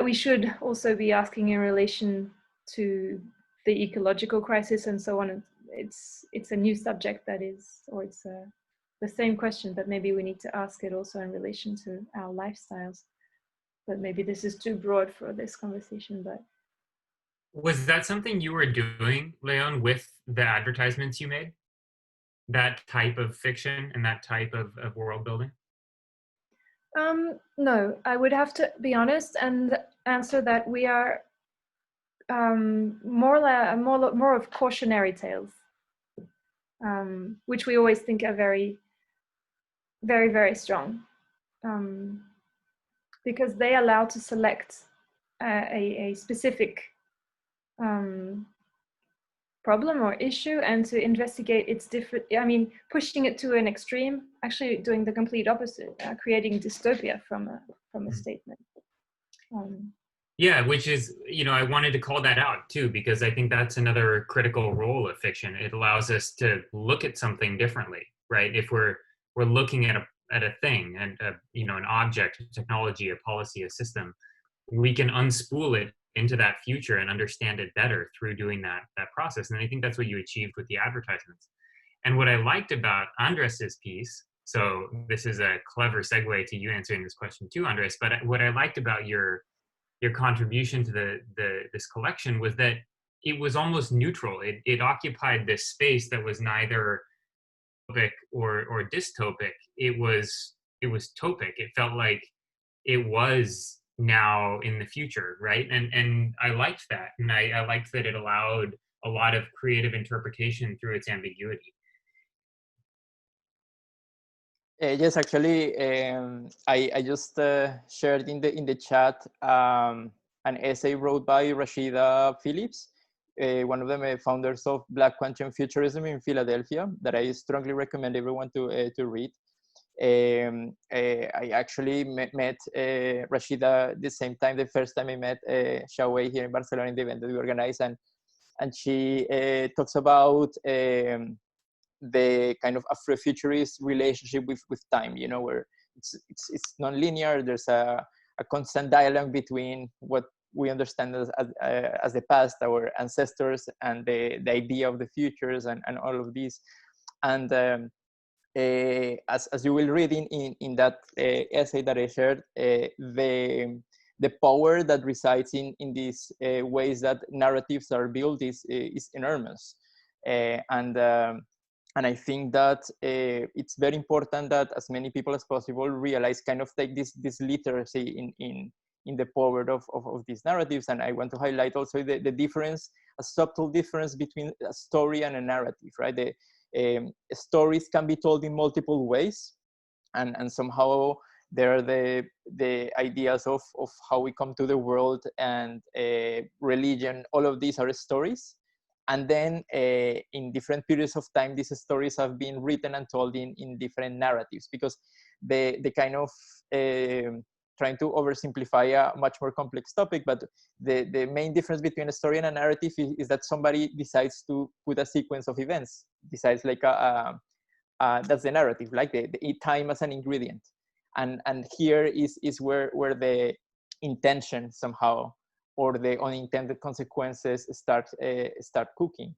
we should also be asking in relation to the ecological crisis and so on. It's a new subject that is, or it's the same question, but maybe we need to ask it also in relation to our lifestyles. But maybe this is too broad for this conversation, but. Was that something you were doing, Leon, with the advertisements you made? That type of fiction and that type of world building? No, I would have to be honest and answer that we are more of cautionary tales, which we always think are very, very, very strong, because they allow to select a specific problem or issue and to investigate its different, I mean, pushing it to an extreme, actually doing the complete opposite, creating dystopia from a statement. Yeah, which is, I wanted to call that out too, because I think that's another critical role of fiction. It allows us to look at something differently, right? If we're looking at a thing and an object, a technology, a policy, a system, we can unspool it into that future and understand it better through doing that process. And I think that's what you achieved with the advertisements. And what I liked about Andres's piece, so this is a clever segue to you answering this question too, Andres, but what I liked about your contribution to this collection was that it was almost neutral. It occupied this space that was neither topic or dystopic. It was topic. It felt like it was now in the future, right? And I liked that, and I liked that it allowed a lot of creative interpretation through its ambiguity. Yes, actually, I just shared in the chat an essay wrote by Rashida Phillips, one of the founders of Black Quantum Futurism in Philadelphia, that I strongly recommend everyone to read. I actually met Rashida the same time, the first time I met Xiaowei here in Barcelona in the event that we organized, and she talks about the kind of Afrofuturist relationship with time, where it's non-linear. There's a constant dialogue between what we understand as the past, our ancestors, and the idea of the futures and all of these. And as you will read in that essay that I shared, the power that resides in these ways that narratives are built is enormous. And I think that it's very important that as many people as possible realize, kind of take this literacy in the power of these narratives. And I want to highlight also the difference, a subtle difference between a story and a narrative, right? Stories can be told in multiple ways, and somehow there are the ideas of how we come to the world and religion. All of these are stories. And then in different periods of time, these stories have been written and told in different narratives, because the kind of trying to oversimplify a much more complex topic, but the main difference between a story and a narrative is that somebody decides to put a sequence of events, decides like that's the narrative, like the time as an ingredient. And here is where the intention somehow, or the unintended consequences start cooking.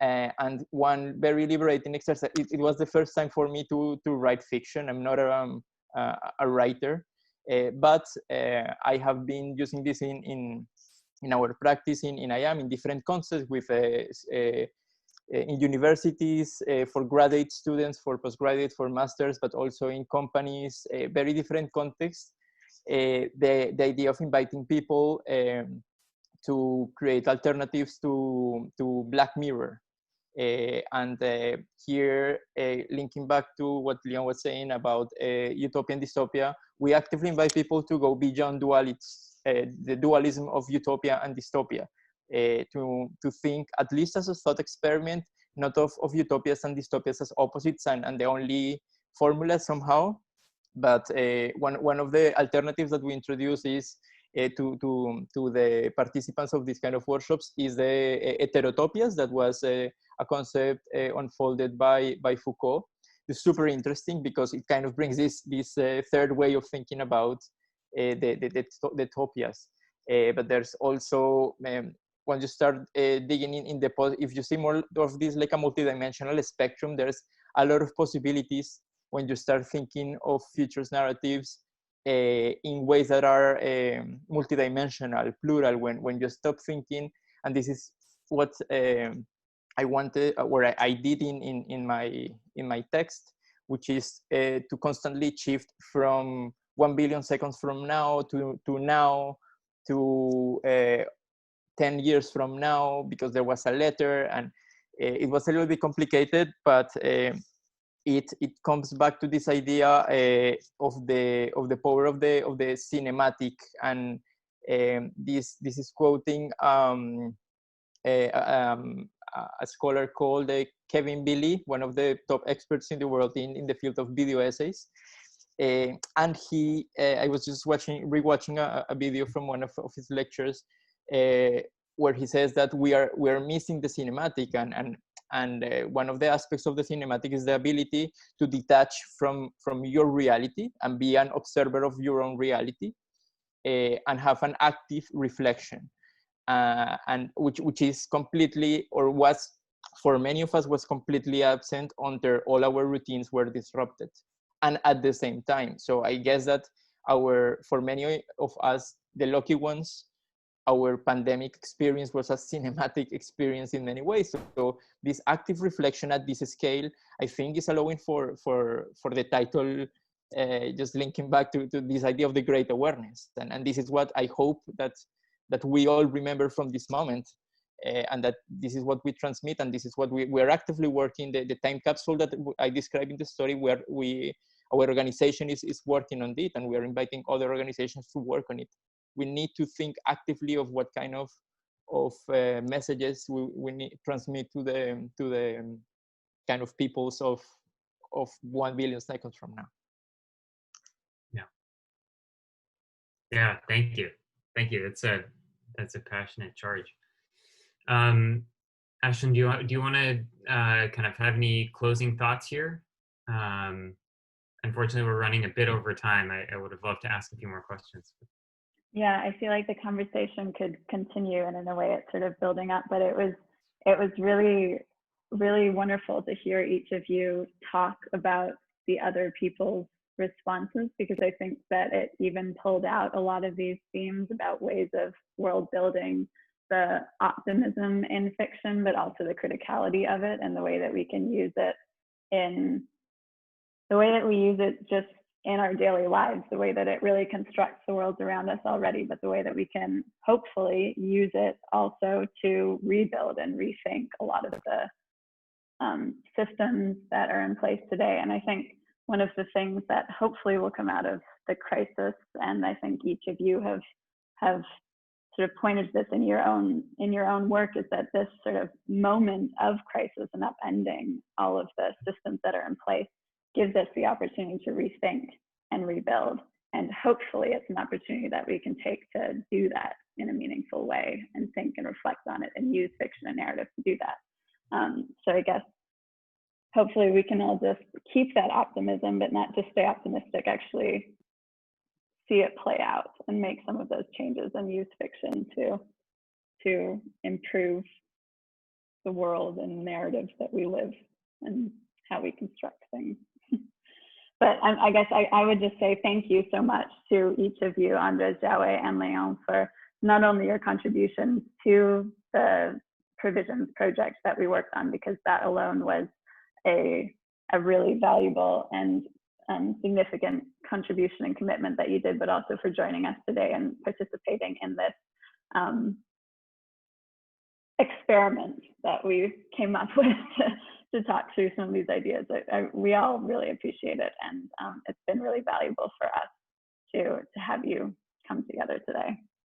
And one very liberating exercise, it was the first time for me to write fiction. I'm not a writer, but I have been using this in our practice in IAM, in different contexts, with in universities, for graduate students, for postgraduate, for masters, but also in companies, very different contexts. The idea of inviting people to create alternatives to Black Mirror. And here, linking back to what Leon was saying about utopian dystopia, we actively invite people to go beyond the dualism of utopia and dystopia, to think, at least as a thought experiment, not of utopias and dystopias as opposites and the only formula somehow. But one of the alternatives that we introduce is to the participants of these kind of workshops is the heterotopias. That was a concept unfolded by Foucault. It's super interesting because it kind of brings this third way of thinking about the topias. But there's also, when you start digging in the if you see more of this like a multidimensional spectrum, there's a lot of possibilities when you start thinking of futures narratives in ways that are multidimensional, plural, when you stop thinking. And this is what I wanted, or I did in my text, which is to constantly shift from 1 billion seconds from now to now to 10 years from now, because there was a letter, and it was a little bit complicated, but it comes back to this idea of the power of the cinematic. And this is quoting a a scholar called Kevin Billy, one of the top experts in the world in the field of video essays. And I was just rewatching a video from one of his lectures where he says that we are missing the cinematic, and one of the aspects of the cinematic is the ability to detach from your reality and be an observer of your own reality, and have an active reflection, and which is completely, or was for many of us, was completely absent until all our routines were disrupted. And at the same time, so I guess that for many of us, the lucky ones, our pandemic experience was a cinematic experience in many ways. So this active reflection at this scale, I think, is allowing for the title, just linking back to this idea of the great awareness. And this is what I hope that we all remember from this moment, and that this is what we transmit, and this is what we're actively working. The time capsule that I described in the story, where our organization is working on it, and we are inviting other organizations to work on it. We need to think actively of what kind of messages we need to transmit to the kind of peoples of 1 billion seconds from now. Yeah, thank you. That's a passionate charge. Ashton, do you want to kind of have any closing thoughts here? Unfortunately, we're running a bit over time. I would have loved to ask a few more questions. Yeah, I feel like the conversation could continue, and in a way it's sort of building up, but it was really, really wonderful to hear each of you talk about the other people's responses, because I think that it even pulled out a lot of these themes about ways of world building, the optimism in fiction, but also the criticality of it, and the way that we can use it just in our daily lives, the way that it really constructs the worlds around us already, but the way that we can hopefully use it also to rebuild and rethink a lot of the systems that are in place today. And I think one of the things that hopefully will come out of the crisis, and I think each of you have sort of pointed to this in your own work, is that this sort of moment of crisis and upending all of the systems that are in place gives us the opportunity to rethink and rebuild. And hopefully it's an opportunity that we can take to do that in a meaningful way, and think and reflect on it, and use fiction and narrative to do that. So I guess hopefully we can all just keep that optimism, but not just stay optimistic, actually see it play out and make some of those changes, and use fiction to improve the world and narratives that we live and how we construct things. But I guess I would just say thank you so much to each of you, Andres, Xiaowei, and Leon, for not only your contributions to the Provisions project that we worked on, because that alone was a really valuable and significant contribution and commitment that you did, but also for joining us today and participating in this experiment that we came up with to talk through some of these ideas. We all really appreciate it, and it's been really valuable for us to have you come together today.